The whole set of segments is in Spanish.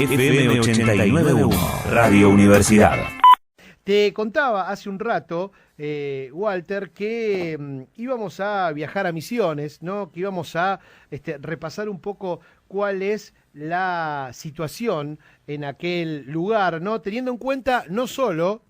FM 89.1, Radio Universidad. Te contaba hace un rato, Walter, que íbamos a viajar a Misiones, ¿no? Que íbamos a repasar un poco cuál es la situación en aquel lugar, ¿no? Teniendo en cuenta no solo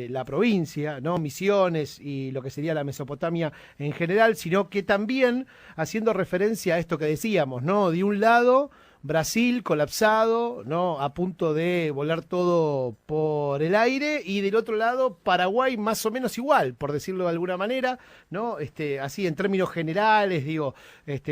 la provincia, ¿no? Misiones y lo que sería la Mesopotamia en general, sino que también haciendo referencia a esto que decíamos, ¿no? De un lado, Brasil colapsado, ¿no? A punto de volar todo por el aire, y del otro lado Paraguay más o menos igual, por decirlo de alguna manera, ¿no? Así en términos generales, digo,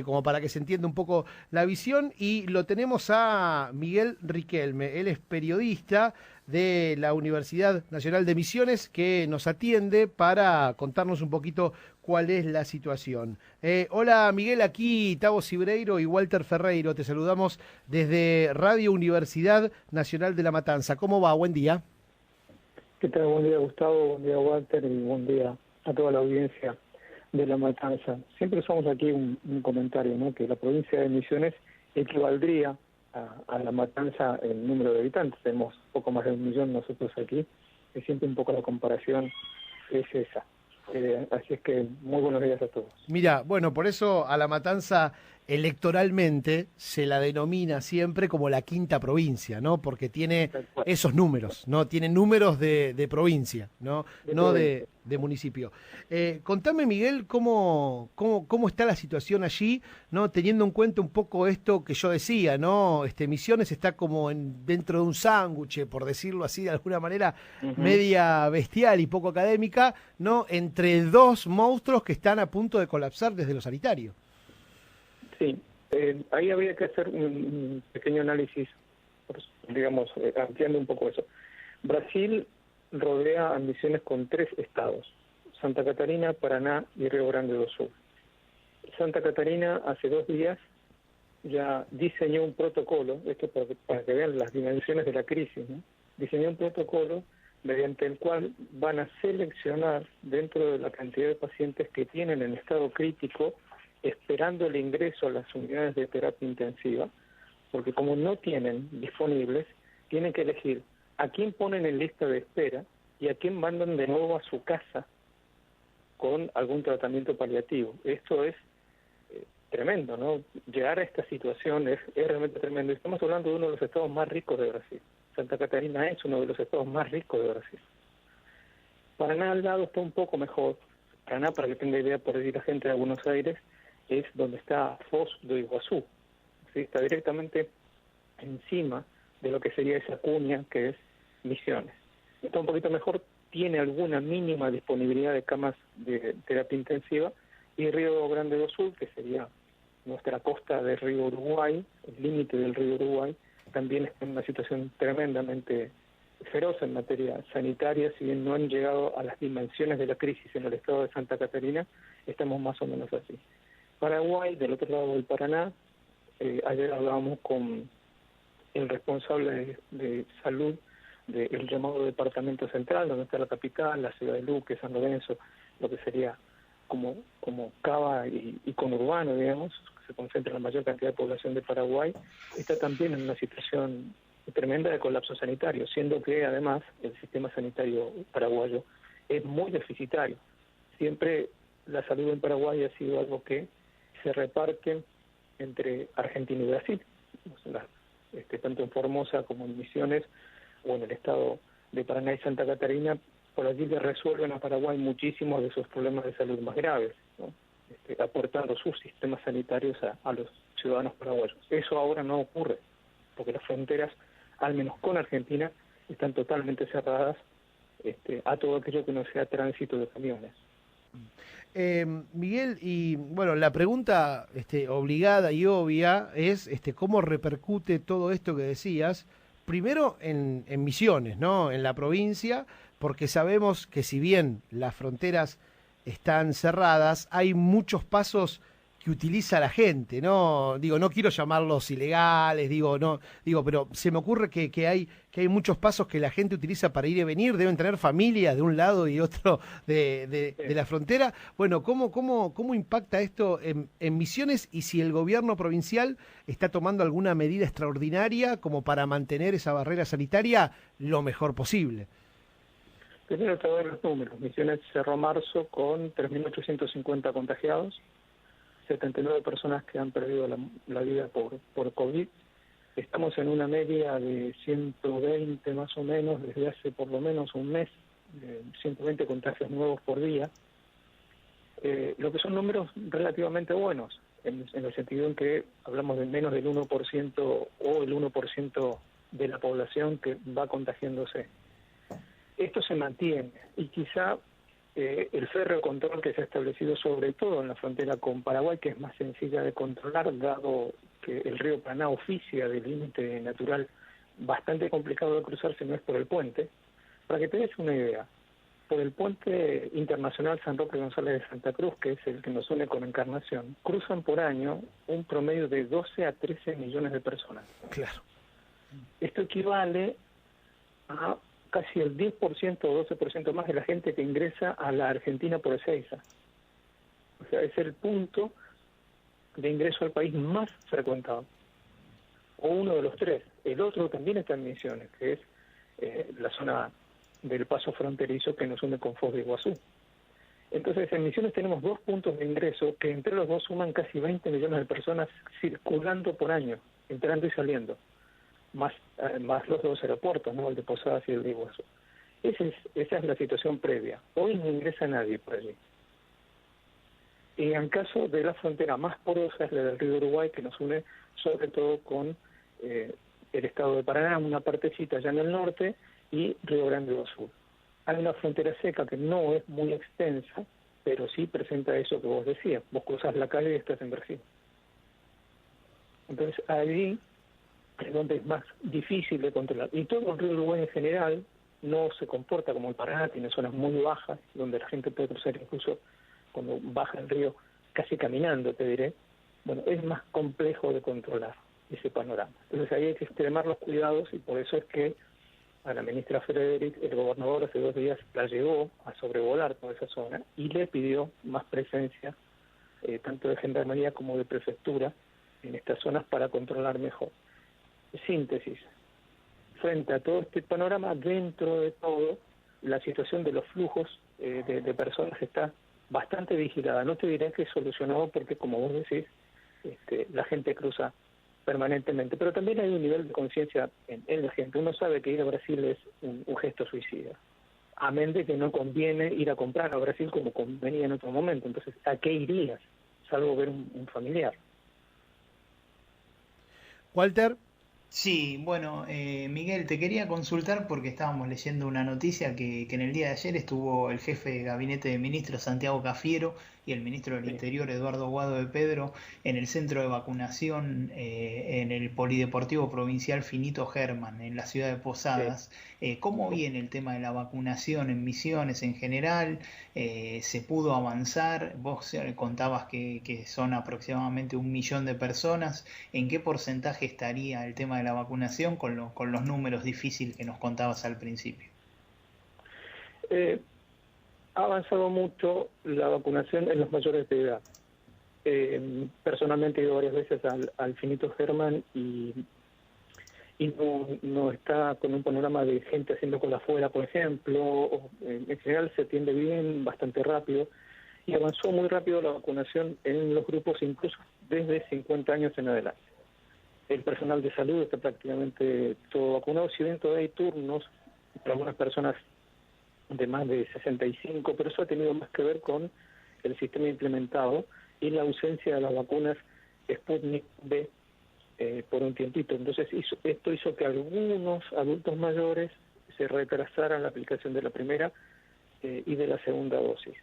como para que se entienda un poco la visión. Y lo tenemos a Miguel Riquelme, él es periodista de la Universidad Nacional de Misiones, que nos atiende para contarnos un poquito cuál es la situación. Hola Miguel, aquí Tavo Cibreiro y Walter Ferreiro, te saludamos desde Radio Universidad Nacional de La Matanza. ¿Cómo va? Buen día. ¿Qué tal? Buen día, Gustavo, buen día, Walter, y buen día a toda la audiencia de La Matanza. Siempre usamos aquí un comentario, ¿no? Que la provincia de Misiones equivaldría a La Matanza en número de habitantes. Tenemos poco más de 1 millón nosotros aquí, y siempre un poco la comparación es esa. Así es que muy buenos días a todos. Mira, bueno, por eso a La Matanza electoralmente se la denomina siempre como la quinta provincia, ¿no? Porque tiene esos números, ¿no? Tiene números de provincia, ¿no? No de municipio. Contame, Miguel, cómo está la situación allí, ¿no? Teniendo en cuenta un poco esto que yo decía, ¿no? Misiones está como dentro de un sándwich, por decirlo así de alguna manera, media bestial y poco académica, ¿no? Entre dos monstruos que están a punto de colapsar desde lo sanitario. Sí, ahí habría que hacer un pequeño análisis, digamos, ampliando un poco eso. Brasil rodea a Misiones con 3 estados: Santa Catarina, Paraná y Río Grande do Sul. Santa Catarina hace 2 días ya diseñó un protocolo, esto para que vean las dimensiones de la crisis, ¿no? Diseñó un protocolo mediante el cual van a seleccionar dentro de la cantidad de pacientes que tienen en estado crítico, esperando el ingreso a las unidades de terapia intensiva, porque como no tienen disponibles, tienen que elegir a quién ponen en lista de espera y a quién mandan de nuevo a su casa con algún tratamiento paliativo. Esto es tremendo, ¿no? Llegar a esta situación es realmente tremendo. Estamos hablando de uno de los estados más ricos de Brasil. Santa Catarina es uno de los estados más ricos de Brasil. Paraná al lado está un poco mejor. Paraná, para que tenga idea, por decir la gente de Buenos Aires, es donde está Foz do Iguazú. ¿Sí? Está directamente encima de lo que sería esa cuña que es Misiones. Está un poquito mejor, tiene alguna mínima disponibilidad de camas de terapia intensiva, y Río Grande do Sul, que sería nuestra costa del río Uruguay, el límite del río Uruguay, también está en una situación tremendamente feroz en materia sanitaria. Si bien no han llegado a las dimensiones de la crisis en el estado de Santa Catarina, estamos más o menos así. Paraguay, del otro lado del Paraná, ayer hablábamos con el responsable de salud del llamado Departamento Central, donde está la capital, la ciudad de Luque, San Lorenzo, lo que sería como Cava y conurbano, digamos, que se concentra la mayor cantidad de población de Paraguay, está también en una situación tremenda de colapso sanitario, siendo que además el sistema sanitario paraguayo es muy deficitario. Siempre la salud en Paraguay ha sido algo que se reparte entre Argentina y Brasil, tanto en Formosa como en Misiones o en el estado de Paraná y Santa Catarina. Por allí le resuelven a Paraguay muchísimos de sus problemas de salud más graves, ¿no? Aportando sus sistemas sanitarios a los ciudadanos paraguayos. Eso ahora no ocurre, porque las fronteras, al menos con Argentina, están totalmente cerradas a todo aquello que no sea tránsito de camiones. Miguel, y bueno, la pregunta obligada y obvia es cómo repercute todo esto que decías, primero en Misiones, ¿no? En la provincia, porque sabemos que si bien las fronteras están cerradas, hay muchos pasos que utiliza la gente, ¿no? Digo, no quiero llamarlos ilegales, pero se me ocurre que hay muchos pasos que la gente utiliza para ir y venir, deben tener familias de un lado y otro de la frontera. Bueno, ¿cómo impacta esto en Misiones y si el gobierno provincial está tomando alguna medida extraordinaria como para mantener esa barrera sanitaria lo mejor posible? Primero te doy los números. Misiones cerró marzo con 3.850 contagiados, 79 personas que han perdido la vida por COVID. Estamos en una media de 120 más o menos desde hace por lo menos un mes, 120 contagios nuevos por día, lo que son números relativamente buenos, en el sentido en que hablamos de menos del 1% o el 1% de la población que va contagiándose. Esto se mantiene y quizá el férreo control que se ha establecido sobre todo en la frontera con Paraguay, que es más sencilla de controlar, dado que el río Paraná oficia de límite natural bastante complicado de cruzar si no es por el puente. Para que te des una idea, por el puente internacional San Roque González de Santa Cruz, que es el que nos une con Encarnación, cruzan por año un promedio de 12 a 13 millones de personas. Claro. Esto equivale a casi el 10% o 12% más de la gente que ingresa a la Argentina por Ezeiza. O sea, es el punto de ingreso al país más frecuentado, o uno de los tres. El otro también está en Misiones, que es la zona del paso fronterizo que nos une con Foz de Iguazú. Entonces, en Misiones tenemos dos puntos de ingreso que entre los dos suman casi 20 millones de personas circulando por año, entrando y saliendo. Más los dos aeropuertos, ¿no? El de Posadas y el de Iguazú. Esa es la situación previa. Hoy no ingresa nadie por allí. Y en caso de la frontera más porosa es la del río Uruguay, que nos une sobre todo con el estado de Paraná, una partecita allá en el norte, y Río Grande do Sul. Hay una frontera seca que no es muy extensa, pero sí presenta eso que vos decías. Vos cruzás la calle y estás en Brasil. Entonces, allí es donde es más difícil de controlar. Y todo el río Uruguay en general no se comporta como el Paraná, tiene zonas muy bajas, donde la gente puede cruzar incluso cuando baja el río, casi caminando, te diré. Bueno, es más complejo de controlar ese panorama. Entonces ahí hay que extremar los cuidados y por eso es que a la ministra Frederick, el gobernador hace 2 días la llevó a sobrevolar toda esa zona y le pidió más presencia, tanto de gendarmería como de prefectura, en estas zonas para controlar mejor. Síntesis. Frente a todo este panorama, dentro de todo, la situación de los flujos de personas está bastante vigilada. No te diré que es solucionado porque, como vos decís, la gente cruza permanentemente, pero también hay un nivel de conciencia en la gente. Uno sabe que ir a Brasil es un gesto suicida, amén de que no conviene ir a comprar a Brasil como convenía en otro momento. Entonces, ¿a qué irías? Salvo ver un familiar. Walter. Sí, bueno, Miguel, te quería consultar porque estábamos leyendo una noticia que en el día de ayer estuvo el jefe de gabinete de ministros Santiago Cafiero y el ministro del Interior Eduardo Guado de Pedro en el centro de vacunación en el Polideportivo Provincial Finito Hermann en la ciudad de Posadas. ¿Cómo viene el tema de la vacunación en Misiones en general? ¿Se pudo avanzar? Vos contabas que son aproximadamente 1 millón de personas. ¿En qué porcentaje estaría el tema de la vacunación con los números difíciles que nos contabas al principio? Ha avanzado mucho la vacunación en los mayores de edad. Personalmente he ido varias veces al Finito Hermann y no está con un panorama de gente haciendo cola afuera, por ejemplo. En general se atiende bien, bastante rápido, y avanzó muy rápido la vacunación en los grupos incluso desde 50 años en adelante. El personal de salud está prácticamente todo vacunado, si bien todavía hay turnos para algunas personas de más de 65, pero eso ha tenido más que ver con el sistema implementado y la ausencia de las vacunas Sputnik V por un tiempito. Entonces esto hizo que algunos adultos mayores se retrasaran la aplicación de la primera y de la segunda dosis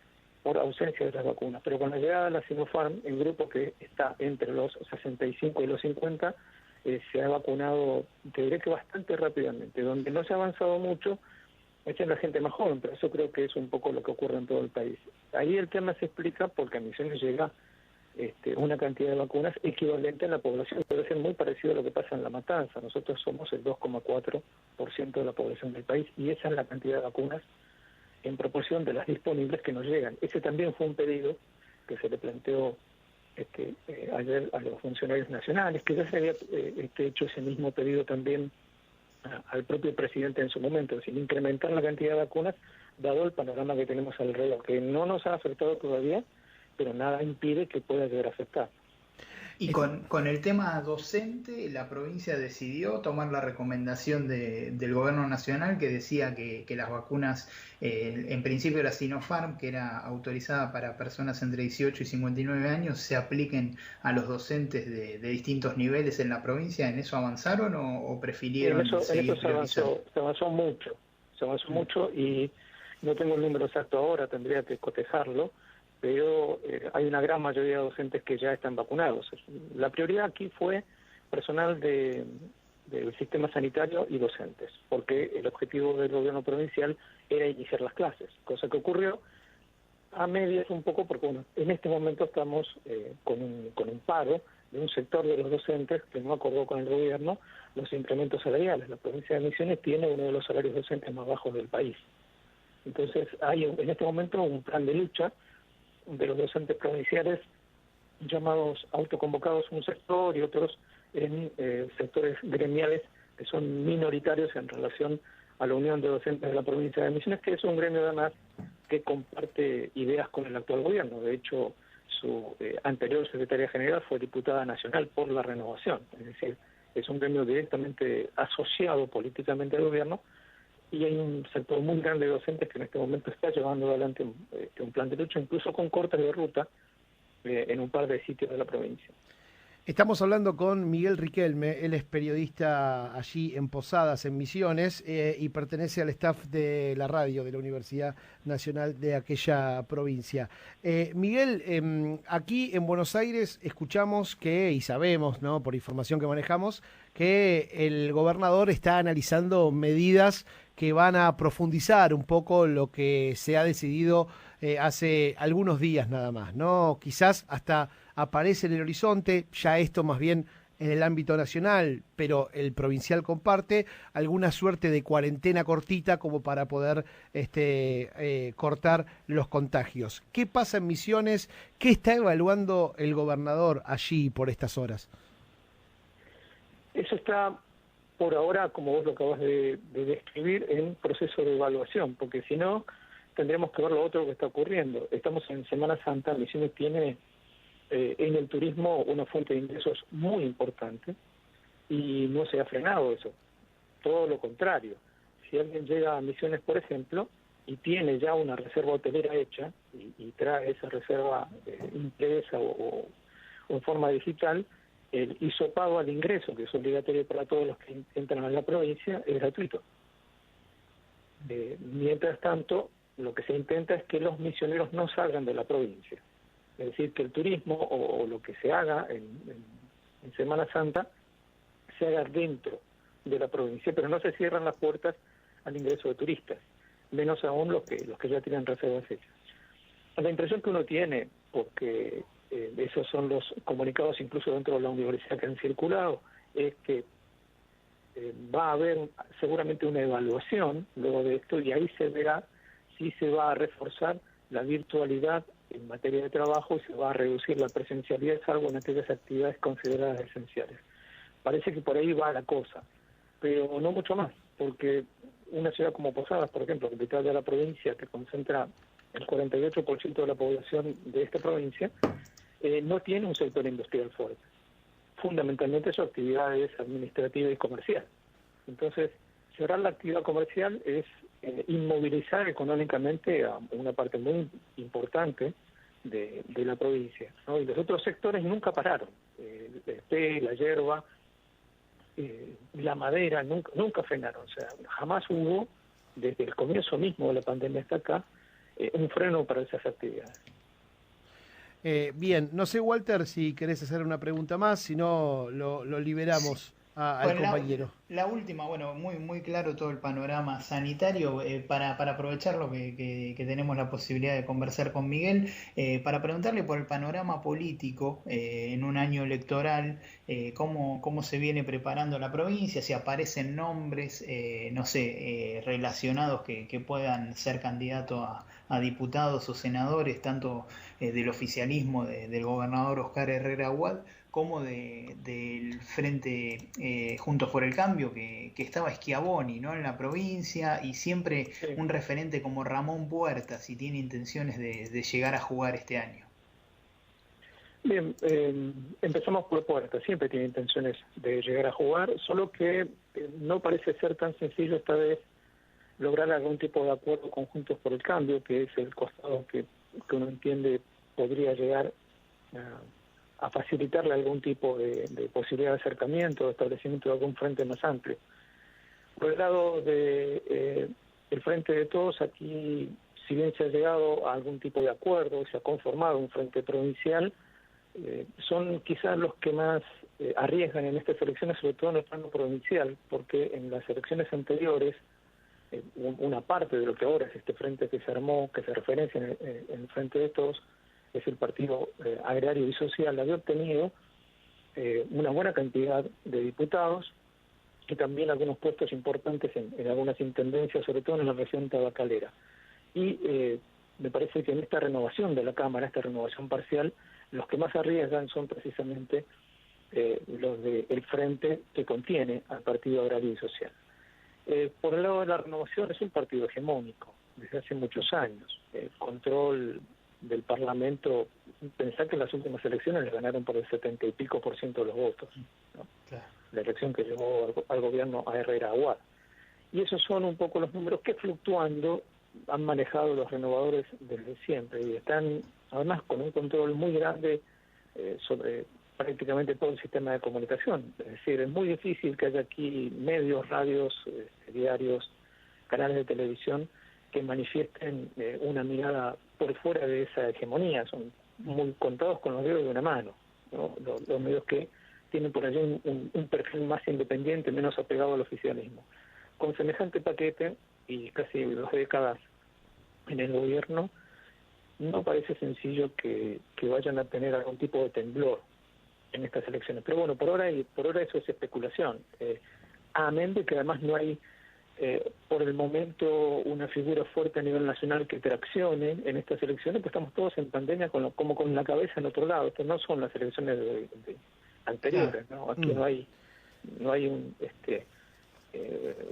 por ausencia de las vacunas. Pero con la llegada de la Sinopharm, el grupo que está entre los 65 y los 50 se ha vacunado, te diré que bastante rápidamente. Donde no se ha avanzado mucho es en la gente más joven, pero eso creo que es un poco lo que ocurre en todo el país. Ahí el tema se explica porque a Misiones llega una cantidad de vacunas equivalente en la población. Debe ser muy parecido a lo que pasa en La Matanza. Nosotros somos el 2,4% de la población del país y esa es la cantidad de vacunas en proporción de las disponibles que nos llegan. Ese también fue un pedido que se le planteó ayer a los funcionarios nacionales, que ya se había hecho ese mismo pedido también al propio presidente en su momento, sin incrementar la cantidad de vacunas, dado el panorama que tenemos alrededor, que no nos ha afectado todavía, pero nada impide que pueda llegar a afectar. Y con el tema docente, la provincia decidió tomar la recomendación del gobierno nacional que decía que las vacunas, en principio la Sinopharm, que era autorizada para personas entre 18 y 59 años, se apliquen a los docentes de distintos niveles en la provincia. ¿En eso avanzaron o prefirieron seguir priorizando? Se avanzó mucho y no tengo el número exacto ahora, tendría que cotejarlo, pero hay una gran mayoría de docentes que ya están vacunados. La prioridad aquí fue personal del sistema sanitario y docentes, porque el objetivo del gobierno provincial era iniciar las clases, cosa que ocurrió a medias un poco, porque bueno, en este momento estamos con un paro de un sector de los docentes que no acordó con el gobierno los incrementos salariales. La provincia de Misiones tiene uno de los salarios docentes más bajos del país. Entonces hay en este momento un plan de lucha de los docentes provinciales llamados autoconvocados un sector y otros en sectores gremiales que son minoritarios en relación a la Unión de Docentes de la Provincia de Misiones, que es un gremio además que comparte ideas con el actual gobierno. De hecho, su anterior secretaria general fue diputada nacional por la Renovación, es decir, es un gremio directamente asociado políticamente al gobierno, y hay un sector muy grande de docentes que en este momento está llevando adelante un plan de lucha, incluso con cortes de ruta en un par de sitios de la provincia. Estamos hablando con Miguel Riquelme, él es periodista allí en Posadas, en Misiones, y pertenece al staff de la radio de la Universidad Nacional de aquella provincia. Miguel, aquí en Buenos Aires escuchamos que, y sabemos, ¿no?, por información que manejamos, que el gobernador está analizando medidas que van a profundizar un poco lo que se ha decidido hace algunos días nada más, ¿no? Quizás hasta aparece en el horizonte, ya esto más bien en el ámbito nacional, pero el provincial comparte alguna suerte de cuarentena cortita como para poder cortar los contagios. ¿Qué pasa en Misiones? ¿Qué está evaluando el gobernador allí por estas horas? Eso está por ahora, como vos lo acabas de describir, en proceso de evaluación, porque si no, tendremos que ver lo otro que está ocurriendo. Estamos en Semana Santa, Misiones tiene en el turismo una fuente de ingresos muy importante y no se ha frenado eso, todo lo contrario. Si alguien llega a Misiones, por ejemplo, y tiene ya una reserva hotelera hecha y trae esa reserva impresa o en forma digital, el hisopado al ingreso, que es obligatorio para todos los que entran a la provincia, es gratuito. Mientras tanto, lo que se intenta es que los misioneros no salgan de la provincia. Es decir, que el turismo o lo que se haga en Semana Santa se haga dentro de la provincia, pero no se cierran las puertas al ingreso de turistas, menos aún los que ya tienen reservas hechas. La impresión que uno tiene, porque esos son los comunicados incluso dentro de la universidad que han circulado, es que va a haber seguramente una evaluación luego de esto y ahí se verá si se va a reforzar la virtualidad en materia de trabajo y se va a reducir la presencialidad, salvo en aquellas actividades consideradas esenciales. Parece que por ahí va la cosa, pero no mucho más, porque una ciudad como Posadas, por ejemplo, capital de la provincia, que concentra el 48% de la población de esta provincia, no tiene un sector industrial fuerte. Fundamentalmente su actividad es administrativa y comercial. Entonces, cerrar la actividad comercial es inmovilizar económicamente a una parte muy importante de la provincia, ¿no? Y los otros sectores nunca pararon. El té, la hierba, la madera, nunca frenaron. O sea, jamás hubo, desde el comienzo mismo de la pandemia hasta acá, un freno para esas actividades. Bien, no sé, Walter, si querés hacer una pregunta más, si no lo liberamos. al compañero. La última, bueno, muy claro todo el panorama sanitario. Para aprovechar lo que tenemos la posibilidad de conversar con Miguel, para preguntarle por el panorama político en un año electoral, cómo se viene preparando la provincia, si aparecen nombres, no sé, relacionados que puedan ser candidatos a diputados o senadores, tanto del oficialismo del gobernador Oscar Herrera Huad, como del Frente Juntos por el Cambio, que estaba Schiavoni, ¿no?, en la provincia, y siempre un referente como Ramón Puerta, si tiene intenciones de llegar a jugar este año. Bien, empezamos por Puerta, siempre tiene intenciones de llegar a jugar, solo que no parece ser tan sencillo esta vez lograr algún tipo de acuerdo con Juntos por el Cambio, que es el costado que uno entiende podría llegar a facilitarle algún tipo de posibilidad de acercamiento, de establecimiento de algún frente más amplio. Por el lado de el Frente de Todos, aquí, si bien se ha llegado a algún tipo de acuerdo, se ha conformado un frente provincial, son quizás los que más arriesgan en estas elecciones, sobre todo en el plano provincial, porque en las elecciones anteriores, una parte de lo que ahora es este frente que se armó, que se referencia en el Frente de Todos, es el Partido Agrario y Social, había obtenido una buena cantidad de diputados y también algunos puestos importantes en algunas intendencias, sobre todo en la región tabacalera. Y me parece que en esta renovación de la Cámara, esta renovación parcial, los que más arriesgan son precisamente los del frente que contiene al Partido Agrario y Social. Por el lado de la renovación, es un partido hegemónico desde hace muchos años. El control del Parlamento, pensar que en las últimas elecciones le ganaron por el 70 y pico % de los votos, ¿no? Claro. La elección que llevó al gobierno a Herrera Huad. Y esos son un poco los números que, fluctuando, han manejado los renovadores desde siempre, y están además con un control muy grande sobre prácticamente todo el sistema de comunicación. Es decir, es muy difícil que haya aquí medios, radios, diarios, canales de televisión que manifiesten una mirada por fuera de esa hegemonía. Son muy contados con los dedos de una mano, ¿no? Los medios que tienen por allí un perfil más independiente, menos apegado al oficialismo. Con semejante paquete y casi 2 décadas en el gobierno, no parece sencillo que vayan a tener algún tipo de temblor en estas elecciones. Pero bueno, por ahora eso es especulación. Amén de que además no hay por el momento una figura fuerte a nivel nacional que traccione en estas elecciones, pues estamos todos en pandemia como con la cabeza en otro lado. Estas no son las elecciones anteriores, ¿no? Aquí no hay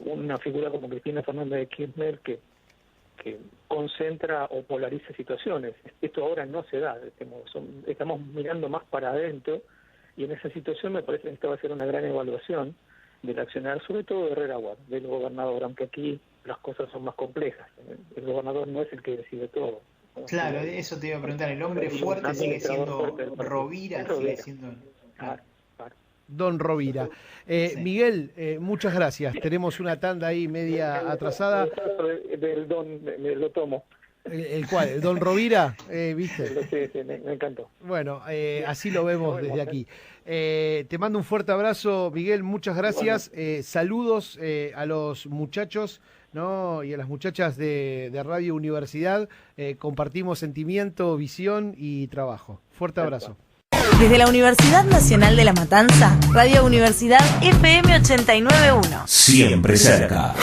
una figura como Cristina Fernández de Kirchner que concentra o polariza situaciones. Esto ahora no se da. Estamos mirando más para adentro, y en esa situación me parece que esta va a ser una gran evaluación del accionar, sobre todo de Herrera Huad, del gobernador, aunque aquí las cosas son más complejas. El gobernador no es el que decide todo. Claro, eso te iba a preguntar. El hombre fuerte sigue siendo Rovira, sigue siendo... Claro. Don Rovira. Sí. Miguel, muchas gracias. Tenemos una tanda ahí media atrasada. Del don, lo tomo. ¿El cuál? ¿El Don Rovira? ¿Viste? Sí, me encantó. Bueno, así lo vemos desde aquí. Te mando un fuerte abrazo, Miguel, muchas gracias. Saludos a los muchachos, ¿no?, y a las muchachas de Radio Universidad. Compartimos sentimiento, visión y trabajo. Fuerte abrazo. Desde la Universidad Nacional de La Matanza, Radio Universidad FM 89.1. Siempre cerca.